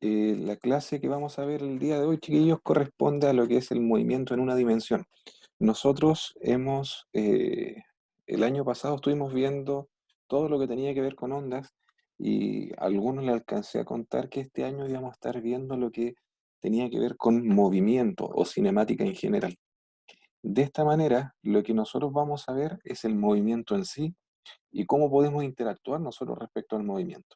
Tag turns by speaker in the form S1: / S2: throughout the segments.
S1: La clase que vamos a ver el día de hoy, chiquillos, corresponde a lo que es el movimiento en una dimensión. Nosotros el año pasado estuvimos viendo todo lo que tenía que ver con ondas y a algunos le alcancé a contar que este año íbamos a estar viendo lo que tenía que ver con movimiento o cinemática en general. De esta manera, lo que nosotros vamos a ver es el movimiento en sí y cómo podemos interactuar nosotros respecto al movimiento.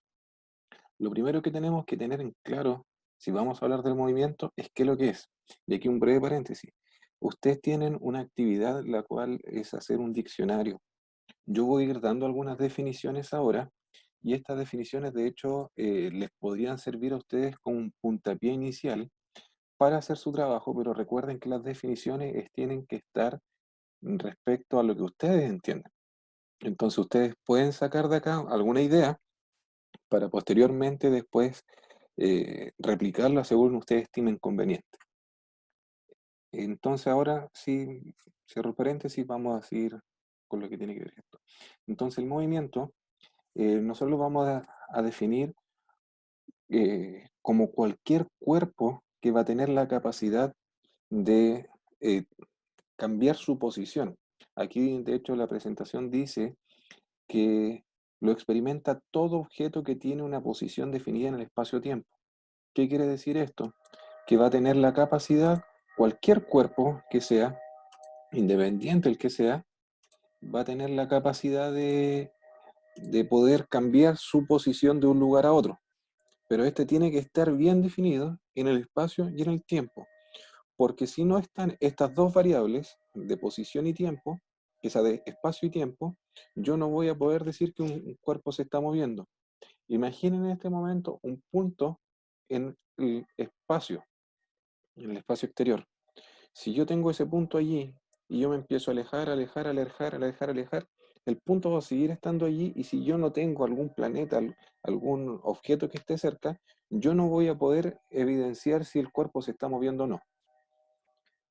S1: Lo primero que tenemos que tener en claro, si vamos a hablar del movimiento, es qué es lo que es. Y aquí un breve paréntesis. Ustedes tienen una actividad la cual es hacer un diccionario. Yo voy a ir dando algunas definiciones ahora y estas definiciones de hecho les podrían servir a ustedes como un puntapié inicial para hacer su trabajo, pero recuerden que las definiciones tienen que estar respecto a lo que ustedes entiendan. Entonces ustedes pueden sacar de acá alguna idea para posteriormente después replicarla según ustedes estimen conveniente. Entonces ahora sí, cierro el paréntesis, vamos a seguir con lo que tiene que ver esto. Entonces el movimiento, nosotros lo vamos a definir como cualquier cuerpo que va a tener la capacidad de eh, cambiar su posición. Aquí, de hecho, la presentación dice que lo experimenta todo objeto que tiene una posición definida en el espacio-tiempo. ¿Qué quiere decir esto? Que va a tener la capacidad, cualquier cuerpo que sea, independiente el que sea, va a tener la capacidad de poder cambiar su posición de un lugar a otro. Pero este tiene que estar bien definido en el espacio y en el tiempo, porque si no están estas dos variables de posición y tiempo, que sea de espacio y tiempo, yo no voy a poder decir que un cuerpo se está moviendo. Imaginen en este momento un punto en el espacio exterior. Si yo tengo ese punto allí y yo me empiezo a alejar, alejar, alejar, alejar, alejar, el punto va a seguir estando allí y si yo no tengo algún planeta, algún objeto que esté cerca, yo no voy a poder evidenciar si el cuerpo se está moviendo o no.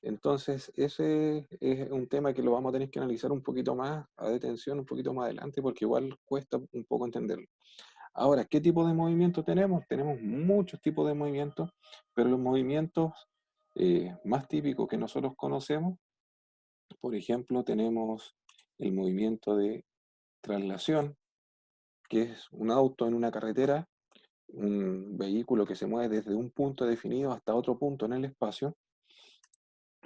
S1: Entonces, ese es un tema que lo vamos a tener que analizar un poquito más a detención, un poquito más adelante, porque igual cuesta un poco entenderlo. Ahora, ¿qué tipo de movimiento tenemos? Tenemos muchos tipos de movimientos, pero los movimientos más típicos que nosotros conocemos, por ejemplo, tenemos el movimiento de traslación, que es un auto en una carretera, un vehículo que se mueve desde un punto definido hasta otro punto en el espacio.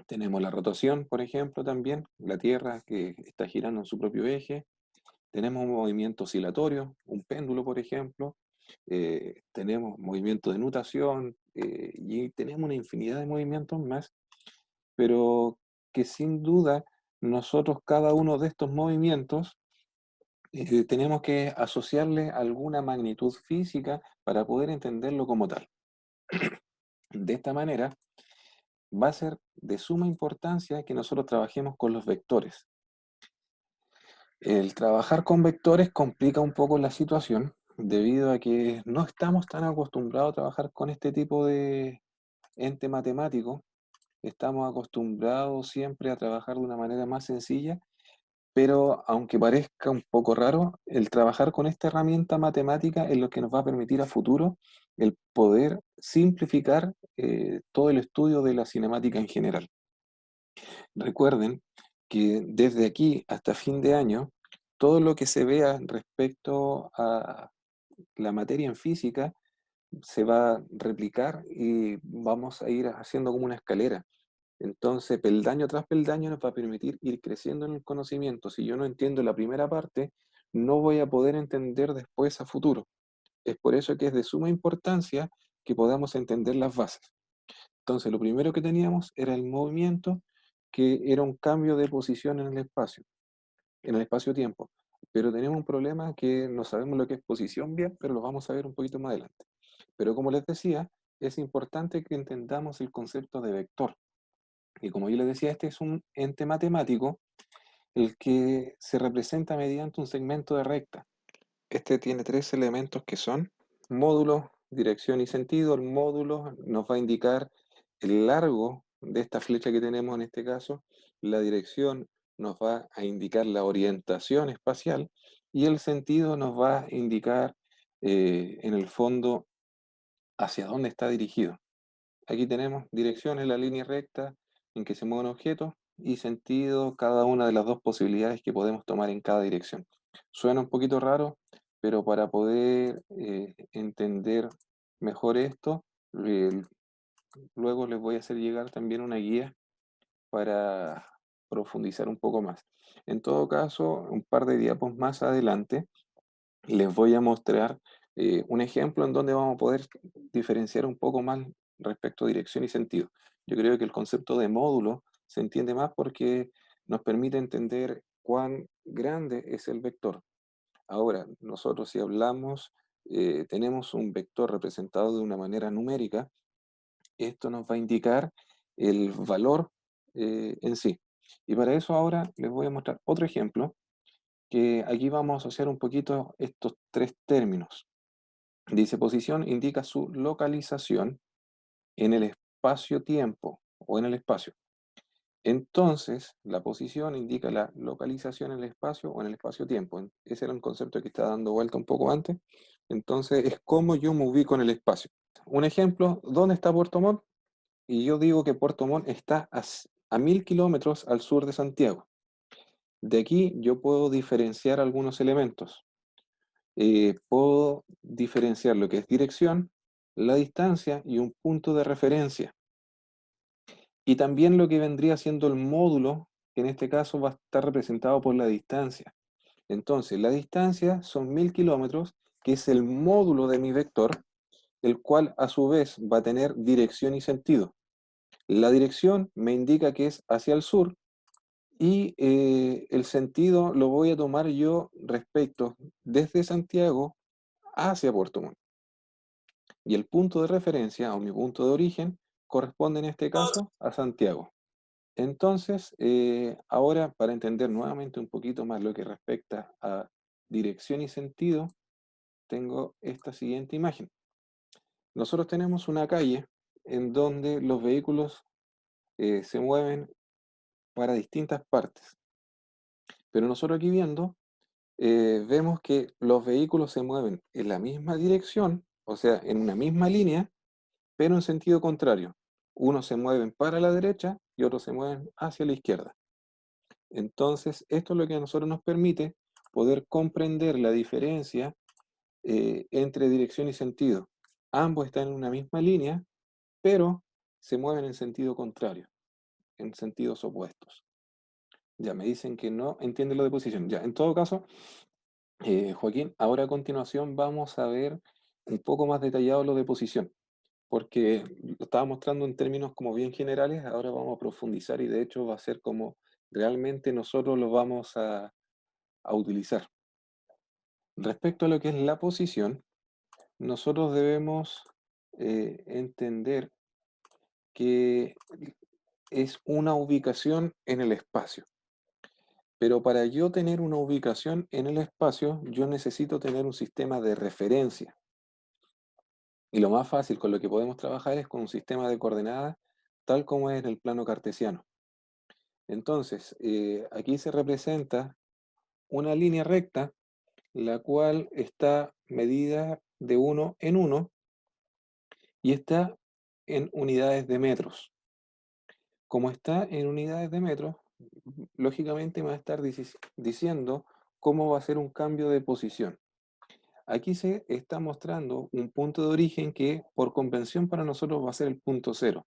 S1: Tenemos la rotación, por ejemplo, también, la Tierra que está girando en su propio eje. Tenemos un movimiento oscilatorio, un péndulo, por ejemplo. Tenemos movimiento de nutación y tenemos una infinidad de movimientos más, pero que sin duda nosotros cada uno de estos movimientos tenemos que asociarle alguna magnitud física para poder entenderlo como tal. De esta manera, va a ser de suma importancia que nosotros trabajemos con los vectores. El trabajar con vectores complica un poco la situación debido a que no estamos tan acostumbrados a trabajar con este tipo de ente matemático. Estamos acostumbrados siempre a trabajar de una manera más sencilla, pero aunque parezca un poco raro, el trabajar con esta herramienta matemática es lo que nos va a permitir a futuro el poder simplificar todo el estudio de la cinemática en general. Recuerden que desde aquí hasta fin de año, todo lo que se vea respecto a la materia en física se va a replicar y vamos a ir haciendo como una escalera. Entonces, peldaño tras peldaño nos va a permitir ir creciendo en el conocimiento. Si yo no entiendo la primera parte, no voy a poder entender después a futuro. Es por eso que es de suma importancia que podamos entender las bases. Entonces, lo primero que teníamos era el movimiento, que era un cambio de posición en el espacio-tiempo. Pero tenemos un problema que no sabemos lo que es posición bien, pero lo vamos a ver un poquito más adelante. Pero como les decía, es importante que entendamos el concepto de vector. Y como yo les decía, este es un ente matemático, el que se representa mediante un segmento de recta. Este tiene tres elementos que son módulo, dirección y sentido. El módulo nos va a indicar el largo de esta flecha que tenemos en este caso. La dirección nos va a indicar la orientación espacial y el sentido nos va a indicar en el fondo hacia dónde está dirigido. Aquí tenemos dirección en la línea recta en que se mueve un objeto y sentido, cada una de las dos posibilidades que podemos tomar en cada dirección. Suena un poquito raro, pero para poder entender mejor esto, eh, luego les voy a hacer llegar también una guía para profundizar un poco más. En todo caso, un par de diapos más adelante, les voy a mostrar un ejemplo en donde vamos a poder diferenciar un poco más respecto a dirección y sentido. Yo creo que el concepto de módulo se entiende más porque nos permite entender cuán grande es el vector. Ahora, nosotros si hablamos, tenemos un vector representado de una manera numérica, esto nos va a indicar el valor en sí. Y para eso ahora les voy a mostrar otro ejemplo, que aquí vamos a asociar un poquito estos tres términos. Dice, posición indica su localización en el espacio-tiempo o en el espacio. Entonces, la posición indica la localización en el espacio o en el espacio-tiempo. Ese era un concepto que estaba dando vuelta un poco antes. Entonces, es cómo yo me ubico en el espacio. Un ejemplo, ¿dónde está Puerto Montt? Y yo digo que Puerto Montt está a 1000 kilómetros al sur de Santiago. De aquí yo puedo diferenciar algunos elementos. Puedo diferenciar lo que es dirección, la distancia y un punto de referencia. Y también lo que vendría siendo el módulo, que en este caso va a estar representado por la distancia. Entonces, la distancia son 1000 kilómetros, que es el módulo de mi vector, el cual a su vez va a tener dirección y sentido. La dirección me indica que es hacia el sur y el sentido lo voy a tomar yo respecto desde Santiago hacia Puerto Montt. Y el punto de referencia o mi punto de origen corresponde en este caso a Santiago. Entonces, ahora para entender nuevamente un poquito más lo que respecta a dirección y sentido, tengo esta siguiente imagen. Nosotros tenemos una calle en donde los vehículos se mueven para distintas partes. Pero nosotros aquí viendo, vemos que los vehículos se mueven en la misma dirección, o sea, en una misma línea, pero en sentido contrario. Unos se mueven para la derecha y otros se mueven hacia la izquierda. Entonces, esto es lo que a nosotros nos permite poder comprender la diferencia entre dirección y sentido. Ambos están en una misma línea, pero se mueven en sentido contrario, en sentidos opuestos. Ya me dicen que no entienden lo de posición. Ya, en todo caso, Joaquín, ahora a continuación vamos a ver un poco más detallado lo de posición, porque lo estaba mostrando en términos como bien generales, ahora vamos a profundizar y de hecho va a ser como realmente nosotros lo vamos a utilizar. Respecto a lo que es la posición, nosotros debemos entender que es una ubicación en el espacio. Pero para yo tener una ubicación en el espacio, yo necesito tener un sistema de referencia. Y lo más fácil con lo que podemos trabajar es con un sistema de coordenadas, tal como es en el plano cartesiano. Entonces, aquí se representa una línea recta, la cual está medida de 1 en 1 y está en unidades de metros. Como está en unidades de metros, lógicamente me va a estar diciendo cómo va a ser un cambio de posición. Aquí se está mostrando un punto de origen que por convención para nosotros va a ser el punto cero.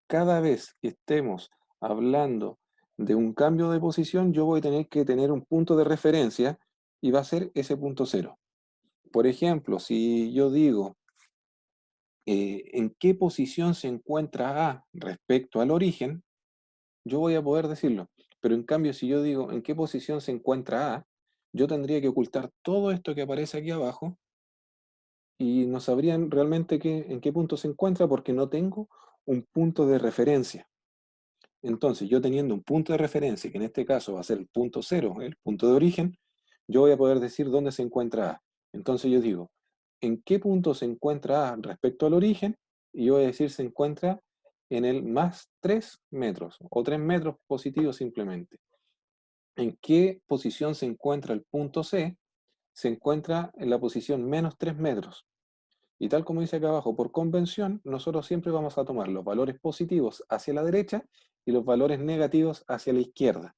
S1: Cada vez que estemos hablando de un cambio de posición, yo voy a tener que tener un punto de referencia y va a ser ese punto cero. Por ejemplo, si yo digo en qué posición se encuentra A respecto al origen, yo voy a poder decirlo. Pero en cambio, si yo digo en qué posición se encuentra A, yo tendría que ocultar todo esto que aparece aquí abajo y no sabrían realmente en qué punto se encuentra porque no tengo un punto de referencia. Entonces, yo teniendo un punto de referencia, que en este caso va a ser el punto cero, el punto de origen, yo voy a poder decir dónde se encuentra A. Entonces yo digo, ¿en qué punto se encuentra A respecto al origen? Y yo voy a decir se encuentra en el más 3 metros, o 3 metros positivos simplemente. ¿En qué posición se encuentra el punto C? Se encuentra en la posición menos 3 metros. Y tal como dice acá abajo, por convención, nosotros siempre vamos a tomar los valores positivos hacia la derecha y los valores negativos hacia la izquierda.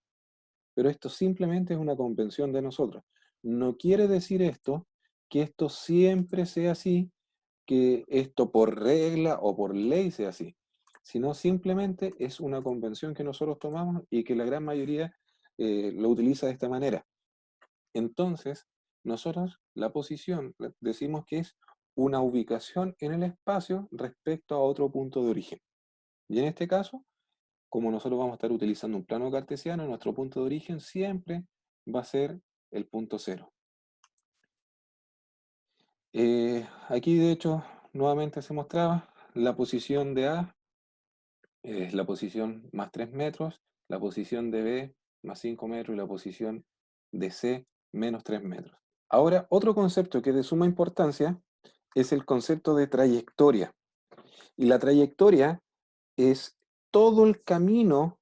S1: Pero esto simplemente es una convención de nosotros. No quiere decir esto que esto siempre sea así, que esto por regla o por ley sea así, sino simplemente es una convención que nosotros tomamos y que la gran mayoría lo utiliza de esta manera. Entonces, nosotros la posición decimos que es una ubicación en el espacio respecto a otro punto de origen. Y en este caso, como nosotros vamos a estar utilizando un plano cartesiano, nuestro punto de origen siempre va a ser el punto cero. Aquí, de hecho, nuevamente se mostraba la posición de A es la posición más 3 metros, la posición de B más 5 metros y la posición de C menos 3 metros. Ahora, otro concepto que es de suma importancia es el concepto de trayectoria. Y la trayectoria es todo el camino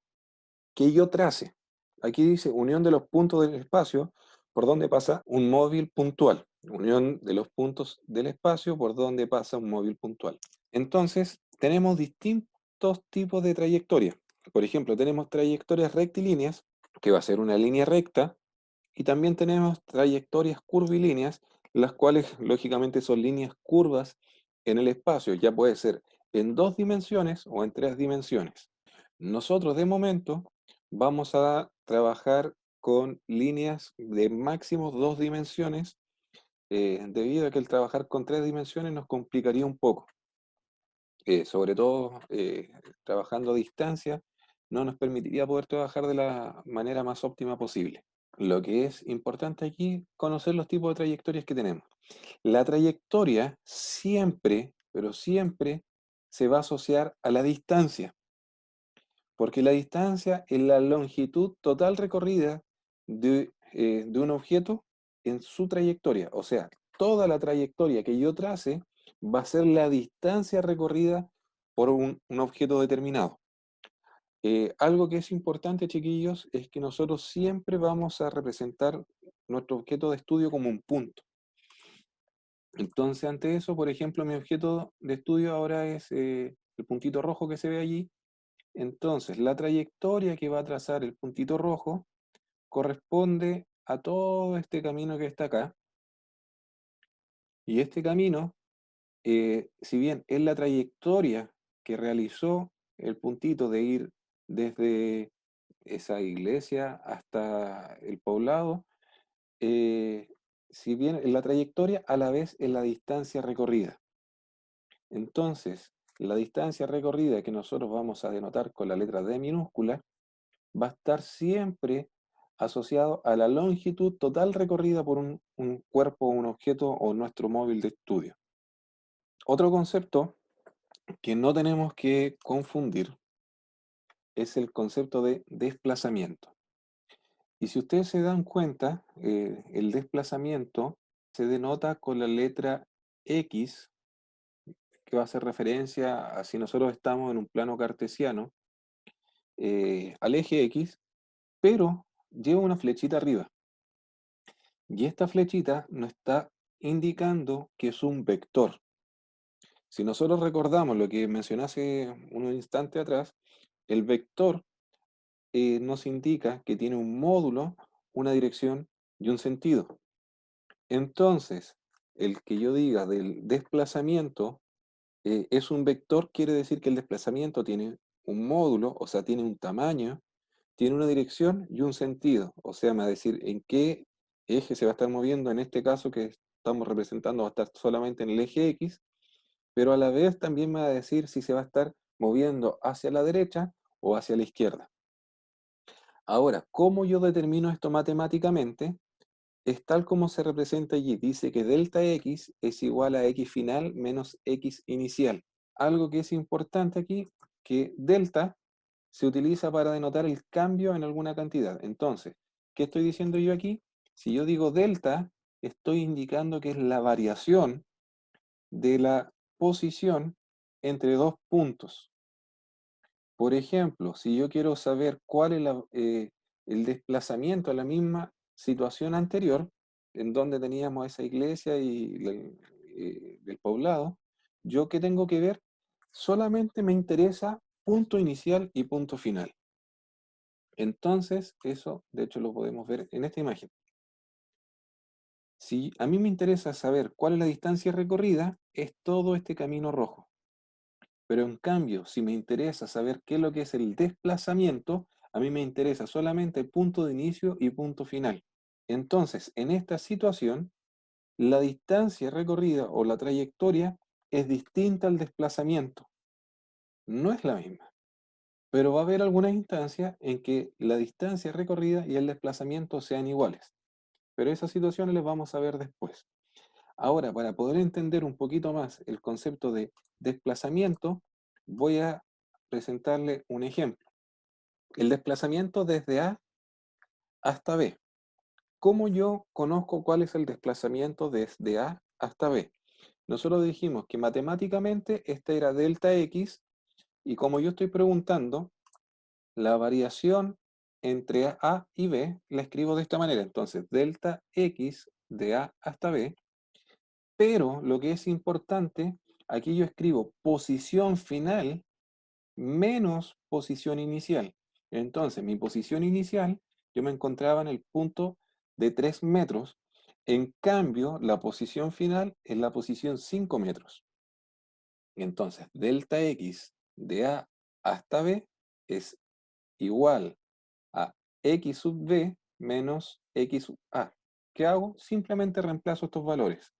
S1: que yo trace. Aquí dice unión de los puntos del espacio por donde pasa un móvil puntual. Unión de los puntos del espacio por donde pasa un móvil puntual. Entonces, tenemos distintos tipos de trayectoria. Por ejemplo, tenemos trayectorias rectilíneas, que va a ser una línea recta, y también tenemos trayectorias curvilíneas, las cuales lógicamente son líneas curvas en el espacio, ya puede ser en 2 dimensiones o en 3 dimensiones. Nosotros de momento vamos a trabajar con líneas de máximo 2 dimensiones, debido a que el trabajar con 3 dimensiones nos complicaría un poco. Sobre todo trabajando a distancia, no nos permitiría poder trabajar de la manera más óptima posible. Lo que es importante aquí, conocer los tipos de trayectorias que tenemos. La trayectoria siempre, pero siempre, se va a asociar a la distancia, porque la distancia es la longitud total recorrida de un objeto en su trayectoria. O sea, toda la trayectoria que yo trace va a ser la distancia recorrida por un objeto determinado. Algo que es importante, chiquillos, es que nosotros siempre vamos a representar nuestro objeto de estudio como un punto. Entonces, ante eso, por ejemplo, mi objeto de estudio ahora es el puntito rojo que se ve allí. Entonces, la trayectoria que va a trazar el puntito rojo corresponde a todo este camino que está acá. Y este camino, si bien es la trayectoria que realizó el puntito de ir desde esa iglesia hasta el poblado, eh, si bien es la trayectoria, a la vez es la distancia recorrida. Entonces, la distancia recorrida que nosotros vamos a denotar con la letra D minúscula va a estar siempre asociado a la longitud total recorrida por un cuerpo, un objeto o nuestro móvil de estudio. Otro concepto que no tenemos que confundir es el concepto de desplazamiento. Y si ustedes se dan cuenta, el desplazamiento se denota con la letra X, que va a hacer referencia a si nosotros estamos en un plano cartesiano, al eje X, pero lleva una flechita arriba. Y esta flechita nos está indicando que es un vector. Si nosotros recordamos lo que mencioné hace un instante atrás, el vector nos indica que tiene un módulo, una dirección y un sentido. Entonces, el que yo diga del desplazamiento es un vector, quiere decir que el desplazamiento tiene un módulo, o sea, tiene un tamaño, tiene una dirección y un sentido. O sea, me va a decir en qué eje se va a estar moviendo, en este caso que estamos representando va a estar solamente en el eje X, pero a la vez también me va a decir si se va a estar moviendo hacia la derecha o hacia la izquierda. Ahora, ¿cómo yo determino esto matemáticamente? Es tal como se representa allí. Dice que delta X es igual a X final menos X inicial. Algo que es importante aquí, que delta se utiliza para denotar el cambio en alguna cantidad. Entonces, ¿qué estoy diciendo yo aquí? Si yo digo delta, estoy indicando que es la variación de la posición entre dos puntos. Por ejemplo, si yo quiero saber cuál es el desplazamiento a la misma situación anterior, en donde teníamos esa iglesia y del poblado, ¿yo qué tengo que ver? Solamente me interesa punto inicial y punto final. Entonces, eso de hecho lo podemos ver en esta imagen. Si a mí me interesa saber cuál es la distancia recorrida, es todo este camino rojo. Pero en cambio, si me interesa saber qué es lo que es el desplazamiento, a mí me interesa solamente el punto de inicio y punto final. Entonces, en esta situación, la distancia recorrida o la trayectoria es distinta al desplazamiento. No es la misma, pero va a haber algunas instancias en que la distancia recorrida y el desplazamiento sean iguales. Pero esas situaciones las vamos a ver después. Ahora, para poder entender un poquito más el concepto de desplazamiento, voy a presentarle un ejemplo. El desplazamiento desde A hasta B. ¿Cómo yo conozco cuál es el desplazamiento desde A hasta B? Nosotros dijimos que matemáticamente esta era delta X, y como yo estoy preguntando, la variación entre A y B la escribo de esta manera. Entonces, delta X de A hasta B. Pero lo que es importante, aquí yo escribo posición final menos posición inicial. Entonces, mi posición inicial, yo me encontraba en el punto de 3 metros. En cambio, la posición final es la posición 5 metros. Entonces, delta X de A hasta B es igual a X sub B menos X sub A. ¿Qué hago? Simplemente reemplazo estos valores.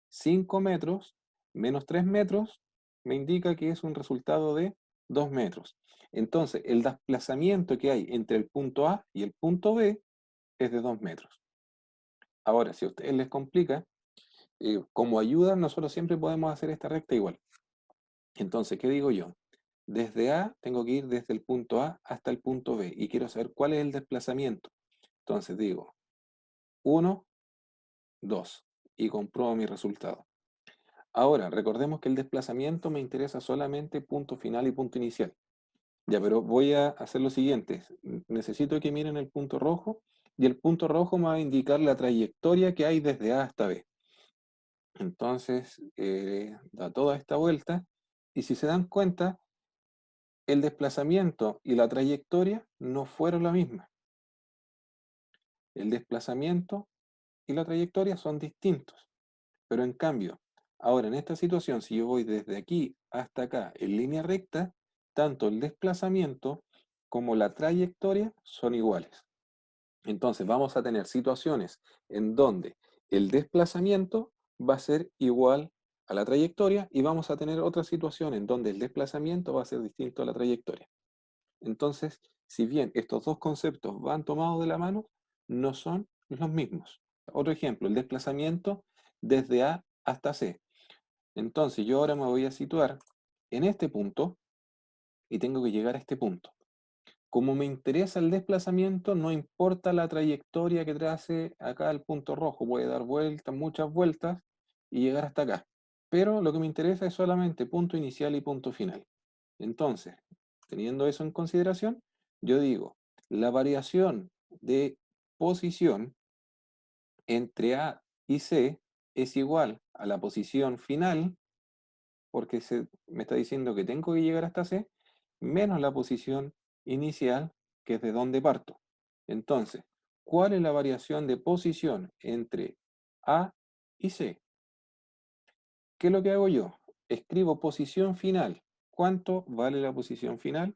S1: 5 metros menos 3 metros me indica que es un resultado de 2 metros. Entonces, el desplazamiento que hay entre el punto A y el punto B es de 2 metros. Ahora, si a ustedes les complica, como ayuda, nosotros siempre podemos hacer esta recta igual. Entonces, ¿qué digo yo? Desde A tengo que ir desde el punto A hasta el punto B y quiero saber cuál es el desplazamiento. Entonces digo 1, 2 y compruebo mi resultado. Ahora, recordemos que el desplazamiento me interesa solamente punto final y punto inicial. Ya, pero voy a hacer lo siguiente. Necesito que miren el punto rojo y el punto rojo me va a indicar la trayectoria que hay desde A hasta B. Entonces, da toda esta vuelta y si se dan cuenta, el desplazamiento y la trayectoria no fueron la misma. El desplazamiento y la trayectoria son distintos. Pero en cambio, ahora en esta situación, si yo voy desde aquí hasta acá en línea recta, tanto el desplazamiento como la trayectoria son iguales. Entonces vamos a tener situaciones en donde el desplazamiento va a ser igual a la trayectoria y vamos a tener otra situación en donde el desplazamiento va a ser distinto a la trayectoria. Entonces, si bien estos dos conceptos van tomados de la mano, no son los mismos. Otro ejemplo, el desplazamiento desde A hasta C. Entonces, yo ahora me voy a situar en este punto y tengo que llegar a este punto. Como me interesa el desplazamiento, no importa la trayectoria que trace acá el punto rojo, puede dar vueltas, muchas vueltas y llegar hasta acá. Pero lo que me interesa es solamente punto inicial y punto final. Entonces, teniendo eso en consideración, yo digo, la variación de posición entre A y C es igual a la posición final, porque me está diciendo que tengo que llegar hasta C, menos la posición inicial, que es de donde parto. Entonces, ¿cuál es la variación de posición entre A y C? ¿Qué es lo que hago yo? Escribo posición final. ¿Cuánto vale la posición final?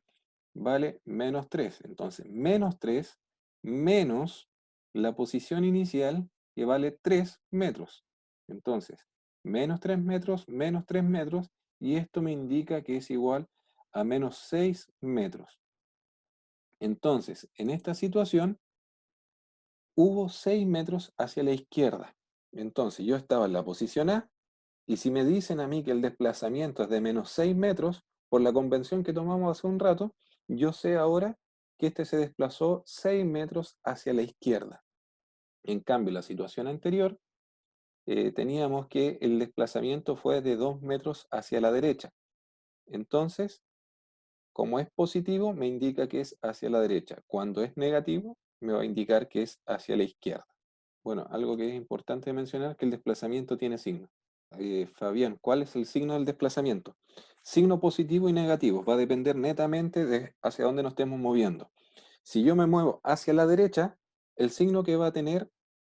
S1: Vale menos 3. Entonces, menos 3 menos la posición inicial que vale 3 metros. Entonces, menos 3 metros, y esto me indica que es igual a menos 6 metros. Entonces, en esta situación, hubo 6 metros hacia la izquierda. Entonces, yo estaba en la posición A, y si me dicen a mí que el desplazamiento es de menos 6 metros, por la convención que tomamos hace un rato, yo sé ahora que este se desplazó 6 metros hacia la izquierda. En cambio, la situación anterior, teníamos que el desplazamiento fue de 2 metros hacia la derecha. Entonces, como es positivo, me indica que es hacia la derecha. Cuando es negativo, me va a indicar que es hacia la izquierda. Bueno, algo que es importante mencionar es que el desplazamiento tiene signo. Fabián, ¿cuál es el signo del desplazamiento? Signo positivo y negativo, va a depender netamente de hacia dónde nos estemos moviendo. Si yo me muevo hacia la derecha, el signo que va a tener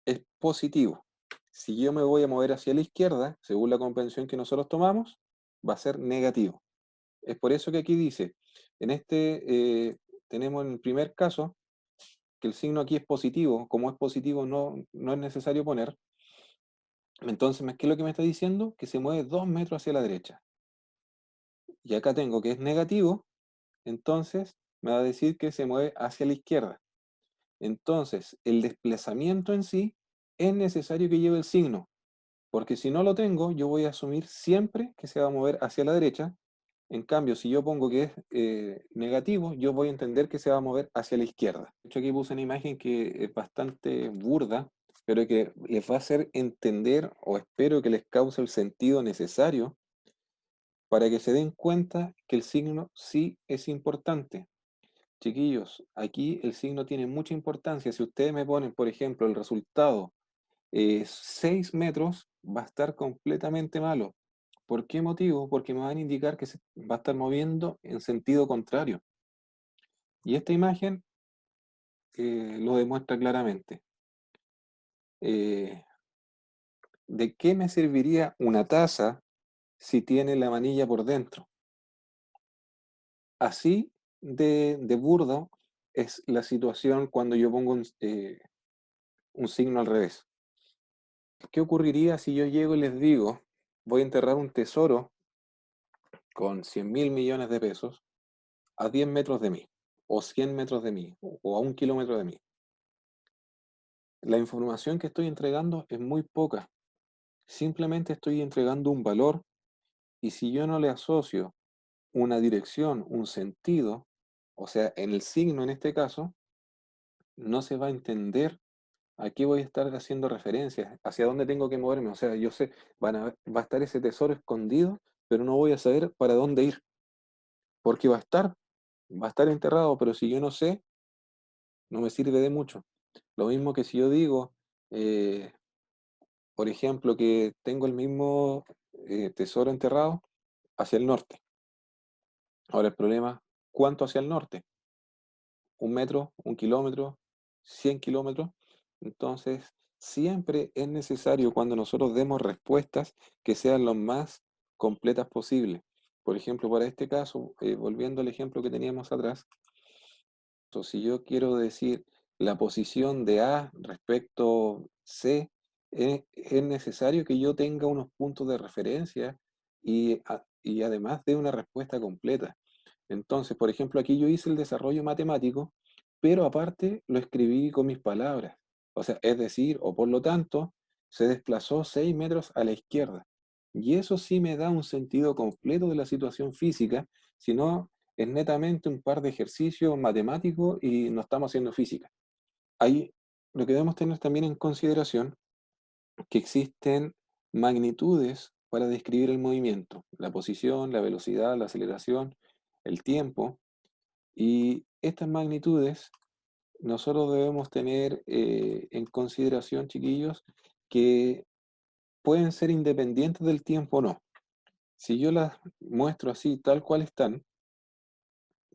S1: es positivo. Si yo me voy a mover hacia la izquierda, según la convención que nosotros tomamos, va a ser negativo. Es por eso que aquí dice, en tenemos en el primer caso, que el signo aquí es positivo. Como es positivo, no es necesario poner. Entonces, ¿qué es lo que me está diciendo? Que se mueve 2 metros hacia la derecha. Y acá tengo que es negativo, entonces me va a decir que se mueve hacia la izquierda. Entonces, el desplazamiento en sí es necesario que lleve el signo, porque si no lo tengo, yo voy a asumir siempre que se va a mover hacia la derecha. En cambio, si yo pongo que es negativo, yo voy a entender que se va a mover hacia la izquierda. De hecho, aquí puse una imagen que es bastante burda, pero que les va a hacer entender, o espero que les cause el sentido necesario para que se den cuenta que el signo sí es importante. Chiquillos, aquí el signo tiene mucha importancia. Si ustedes me ponen, por ejemplo, el resultado 6 metros, va a estar completamente malo. ¿Por qué motivo? Porque me van a indicar que se va a estar moviendo en sentido contrario. Y esta imagen lo demuestra claramente. Eh, ¿De qué me serviría una taza si tiene la manilla por dentro? Así de burdo es la situación cuando yo pongo un signo al revés. ¿Qué ocurriría si yo llego y les digo, voy a enterrar un tesoro con 100.000 millones de pesos a 10 metros de mí, o 100 metros de mí, o a 1 kilómetro de mí? La información que estoy entregando es muy poca. Simplemente estoy entregando un valor, y si yo no le asocio una dirección, un sentido, o sea, en el signo en este caso, no se va a entender a qué voy a estar haciendo referencia, hacia dónde tengo que moverme. O sea, yo sé, va a estar ese tesoro escondido, pero no voy a saber para dónde ir, porque va a estar enterrado, pero si yo no sé, no me sirve de mucho. Lo mismo que si yo digo, eh, por ejemplo, que tengo el mismo tesoro enterrado hacia el norte. Ahora el problema, ¿cuánto hacia el norte? ¿1 metro, 1 kilómetro, 100 kilómetros? Entonces, siempre es necesario cuando nosotros demos respuestas que sean lo más completas posible. Por ejemplo, para este caso, volviendo al ejemplo que teníamos atrás, si yo quiero decir la posición de A respecto C, es necesario que yo tenga unos puntos de referencia y además de una respuesta completa. Entonces, por ejemplo, aquí yo hice el desarrollo matemático, pero aparte lo escribí con mis palabras. O sea, es decir, o por lo tanto, se desplazó 6 metros a la izquierda. Y eso sí me da un sentido completo de la situación física, si no es netamente un par de ejercicios matemáticos y no estamos haciendo física. Ahí lo que debemos tener también en consideración que existen magnitudes para describir el movimiento, la posición, la velocidad, la aceleración, el tiempo, y estas magnitudes nosotros debemos tener en consideración, chiquillos, que pueden ser independientes del tiempo o no. Si yo las muestro así, tal cual están,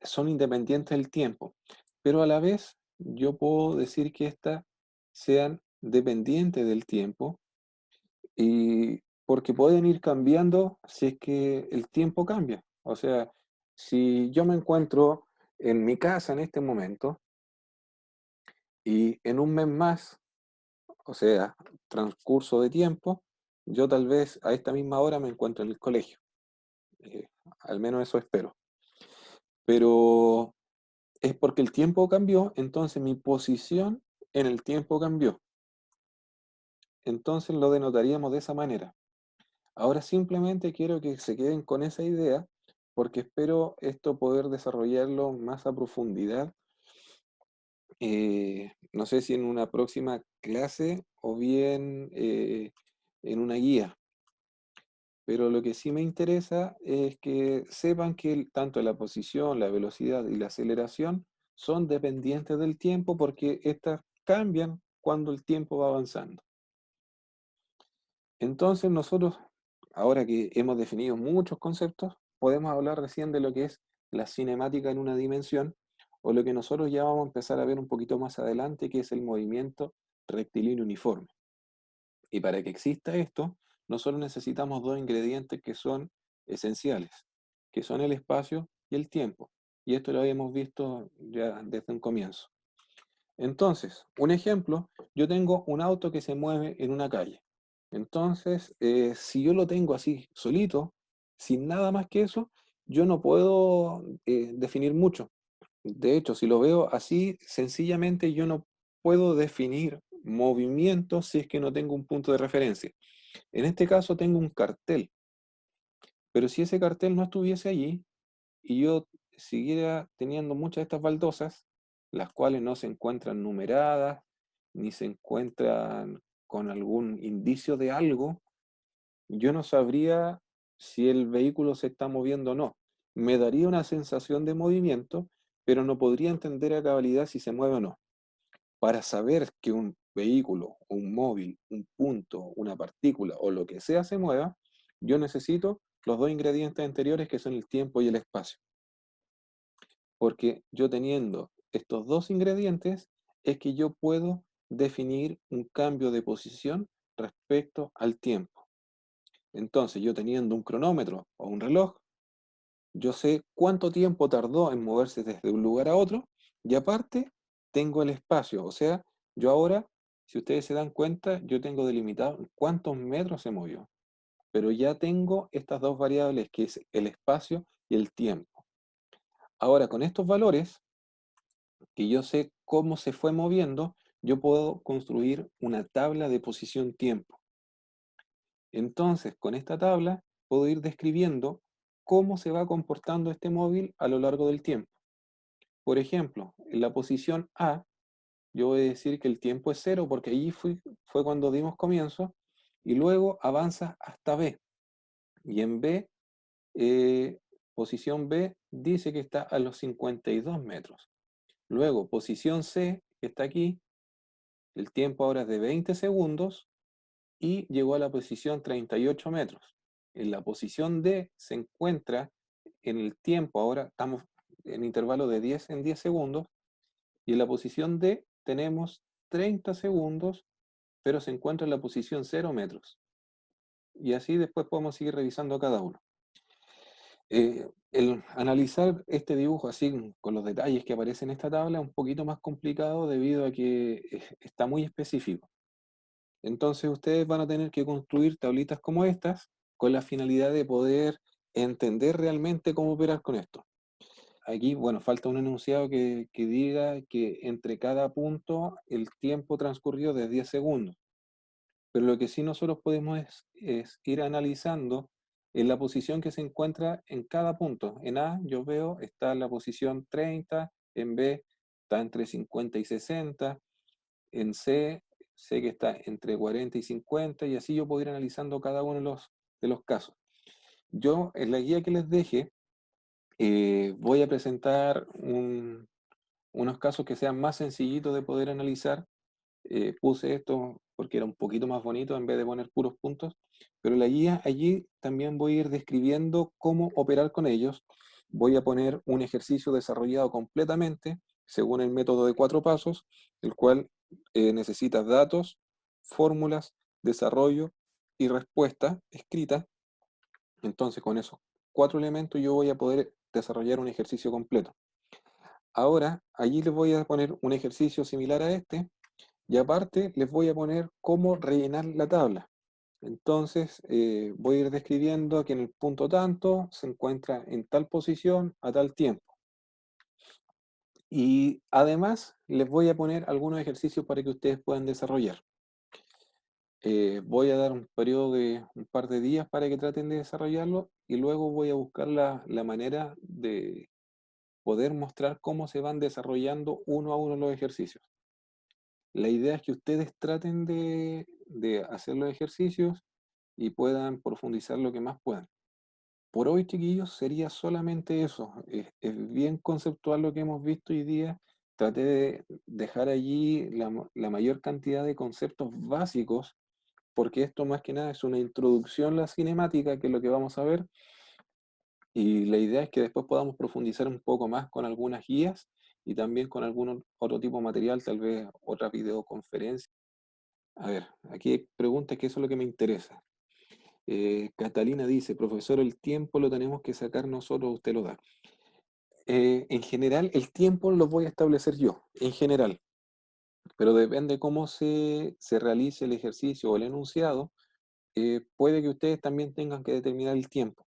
S1: son independientes del tiempo, pero a la vez yo puedo decir que éstas sean dependientes del tiempo, y porque pueden ir cambiando si es que el tiempo cambia. O sea, si yo me encuentro en mi casa en este momento y en un mes más, o sea, transcurso de tiempo, yo tal vez a esta misma hora me encuentro en el colegio. Eh, Al menos eso espero. Pero es porque el tiempo cambió, entonces mi posición en el tiempo cambió. Entonces lo denotaríamos de esa manera. Ahora simplemente quiero que se queden con esa idea, porque espero esto poder desarrollarlo más a profundidad. No sé si en una próxima clase o bien en una guía. Pero lo que sí me interesa es que sepan que tanto la posición, la velocidad y la aceleración son dependientes del tiempo, porque estas cambian cuando el tiempo va avanzando. Entonces nosotros ahora que hemos definido muchos conceptos, podemos hablar recién de lo que es la cinemática en una dimensión, o lo que nosotros ya vamos a empezar a ver un poquito más adelante, que es el movimiento rectilíneo uniforme. Y para que exista esto, nosotros necesitamos dos ingredientes que son esenciales, que son el espacio y el tiempo. Y esto lo habíamos visto ya desde un comienzo. Entonces, un ejemplo, yo tengo un auto que se mueve en una calle. Entonces, si yo lo tengo así solito, sin nada más que eso, yo no puedo definir mucho. De hecho, si lo veo así, sencillamente yo no puedo definir movimiento si es que no tengo un punto de referencia. En este caso tengo un cartel, pero si ese cartel no estuviese allí y yo siguiera teniendo muchas de estas baldosas, las cuales no se encuentran numeradas, ni se encuentran con algún indicio de algo, yo no sabría si el vehículo se está moviendo o no. Me daría una sensación de movimiento, pero no podría entender a cabalidad si se mueve o no. Para saber que un vehículo, un móvil, un punto, una partícula o lo que sea se mueva, yo necesito los dos ingredientes anteriores que son el tiempo y el espacio. Porque yo teniendo estos dos ingredientes es que yo puedo definir un cambio de posición respecto al tiempo. Entonces, yo teniendo un cronómetro o un reloj, yo sé cuánto tiempo tardó en moverse desde un lugar a otro y aparte tengo el espacio. O sea, yo ahora, si ustedes se dan cuenta, yo tengo delimitado cuántos metros se movió. Pero ya tengo estas dos variables que es el espacio y el tiempo. Ahora, con estos valores, que yo sé cómo se fue moviendo, yo puedo construir una tabla de posición-tiempo. Entonces, con esta tabla puedo ir describiendo cómo se va comportando este móvil a lo largo del tiempo. Por ejemplo, en la posición A, yo voy a decir que el tiempo es cero porque allí fue cuando dimos comienzo, y luego avanza hasta B. Y en B, posición B dice que está a los 52 metros. Luego, posición C, que está aquí, el tiempo ahora es de 20 segundos y llegó a la posición 38 metros. En la posición D se encuentra en el tiempo, ahora estamos en intervalo de 10 en 10 segundos, y en la posición D tenemos 30 segundos, pero se encuentra en la posición 0 metros. Y así después podemos seguir revisando cada uno. El analizar este dibujo así con los detalles que aparecen en esta tabla es un poquito más complicado debido a que está muy específico. Entonces ustedes van a tener que construir tablitas como estas con la finalidad de poder entender realmente cómo operar con esto. Aquí, bueno, falta un enunciado que diga que entre cada punto el tiempo transcurrió de 10 segundos. Pero lo que sí nosotros podemos es ir analizando en la posición que se encuentra en cada punto. En A, yo veo, está en la posición 30, en B está entre 50 y 60, en C sé que está entre 40 y 50, y así yo puedo ir analizando cada uno de los casos. Yo, en la guía que les deje, voy a presentar unos casos que sean más sencillitos de poder analizar. Puse esto porque era un poquito más bonito en vez de poner puros puntos, pero la guía allí también voy a ir describiendo cómo operar con ellos. Voy a poner un ejercicio desarrollado completamente según el método de 4 pasos, el cual necesita datos, fórmulas, desarrollo y respuesta escrita. Entonces, con esos 4 elementos yo voy a poder desarrollar un ejercicio completo. Ahora, allí les voy a poner un ejercicio similar a este, y aparte les voy a poner cómo rellenar la tabla. Entonces voy a ir describiendo que en el punto tanto se encuentra en tal posición a tal tiempo. Y además les voy a poner algunos ejercicios para que ustedes puedan desarrollar. Voy a dar un periodo de un par de días para que traten de desarrollarlo y luego voy a buscar la manera de poder mostrar cómo se van desarrollando uno a uno los ejercicios. La idea es que ustedes traten de hacer los ejercicios y puedan profundizar lo que más puedan. Por hoy, chiquillos, sería solamente eso. Es bien conceptual lo que hemos visto hoy día. Traté de dejar allí la mayor cantidad de conceptos básicos porque esto más que nada es una introducción a la cinemática, que es lo que vamos a ver, y la idea es que después podamos profundizar un poco más con algunas guías y también con algún otro tipo de material, tal vez otra videoconferencia. A ver, aquí hay preguntas que eso es lo que me interesa. Catalina dice, profesor, el tiempo lo tenemos que sacar nosotros, usted lo da. En general, el tiempo lo voy a establecer yo, en general, pero depende cómo se realice el ejercicio o el enunciado, puede que ustedes también tengan que determinar el tiempo.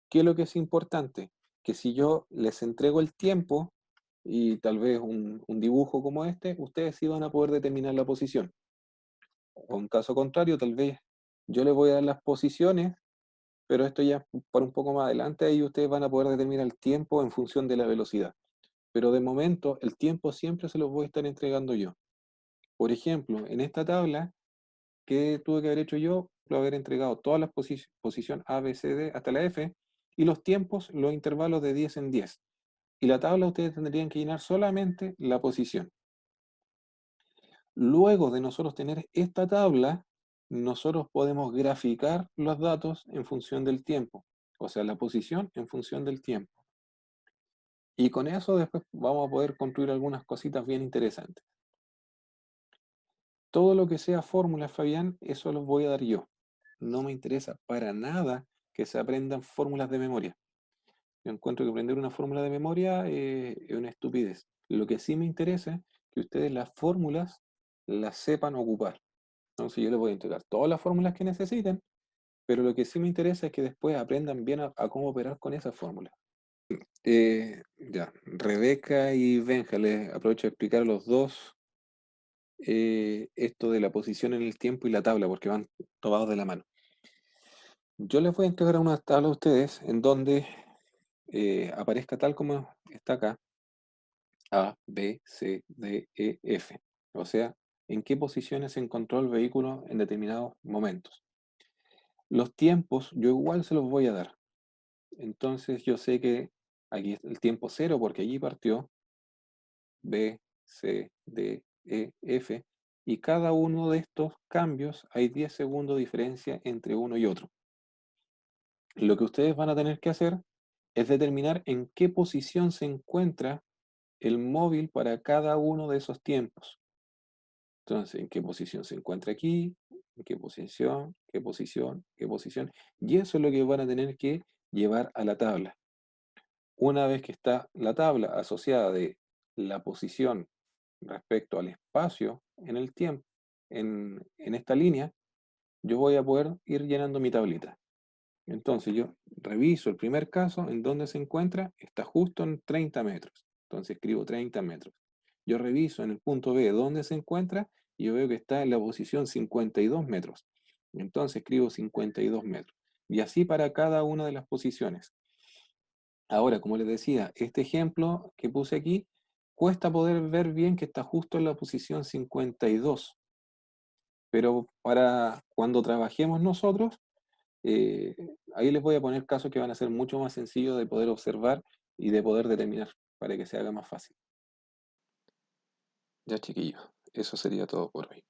S1: ¿Qué es lo que es importante? Que si yo les entrego el tiempo y tal vez un dibujo como este, ustedes sí van a poder determinar la posición. O en caso contrario, tal vez yo les voy a dar las posiciones, pero esto ya para un poco más adelante, ahí ustedes van a poder determinar el tiempo en función de la velocidad. Pero de momento, el tiempo siempre se los voy a estar entregando yo. Por ejemplo, en esta tabla, ¿qué tuve que haber hecho yo? Lo haber entregado todas las posiciones A, B, C, D hasta la F y los tiempos, los intervalos de 10 en 10. Y la tabla ustedes tendrían que llenar solamente la posición. Luego de nosotros tener esta tabla, nosotros podemos graficar los datos en función del tiempo, o sea, la posición en función del tiempo. Y con eso después vamos a poder construir algunas cositas bien interesantes. Todo lo que sea fórmulas, Fabián, eso los voy a dar yo. No me interesa para nada que se aprendan fórmulas de memoria. Yo encuentro que aprender una fórmula de memoria es una estupidez. Lo que sí me interesa es que ustedes las fórmulas las sepan ocupar. Entonces yo les voy a entregar todas las fórmulas que necesiten, pero lo que sí me interesa es que después aprendan bien a cómo operar con esas fórmulas. Ya, Rebeca y Benja, les aprovecho de explicar a los dos esto de la posición en el tiempo y la tabla, porque van tomados de la mano. Yo les voy a entregar una tabla a ustedes en donde aparezca tal como está acá, A, B, C, D, E, F. O sea, en qué posiciones se encontró el vehículo en determinados momentos. Los tiempos yo igual se los voy a dar. Entonces yo sé que aquí es el tiempo cero porque allí partió B, C, D, E, F. Y cada uno de estos cambios hay 10 segundos de diferencia entre uno y otro. Lo que ustedes van a tener que hacer es determinar en qué posición se encuentra el móvil para cada uno de esos tiempos. Entonces, en qué posición se encuentra aquí, en qué posición, qué posición, qué posición. Y eso es lo que van a tener que llevar a la tabla. Una vez que está la tabla asociada de la posición respecto al espacio en el tiempo, en esta línea, yo voy a poder ir llenando mi tablita. Entonces yo reviso el primer caso, en donde se encuentra, está justo en 30 metros. Entonces escribo 30 metros. Yo reviso en el punto B dónde se encuentra y yo veo que está en la posición 52 metros. Entonces escribo 52 metros. Y así para cada una de las posiciones. Ahora, como les decía, este ejemplo que puse aquí, cuesta poder ver bien que está justo en la posición 52. Pero para cuando trabajemos nosotros, eh, ahí les voy a poner casos que van a ser mucho más sencillos de poder observar y de poder determinar para que se haga más fácil. Ya, chiquillos, eso sería todo por hoy.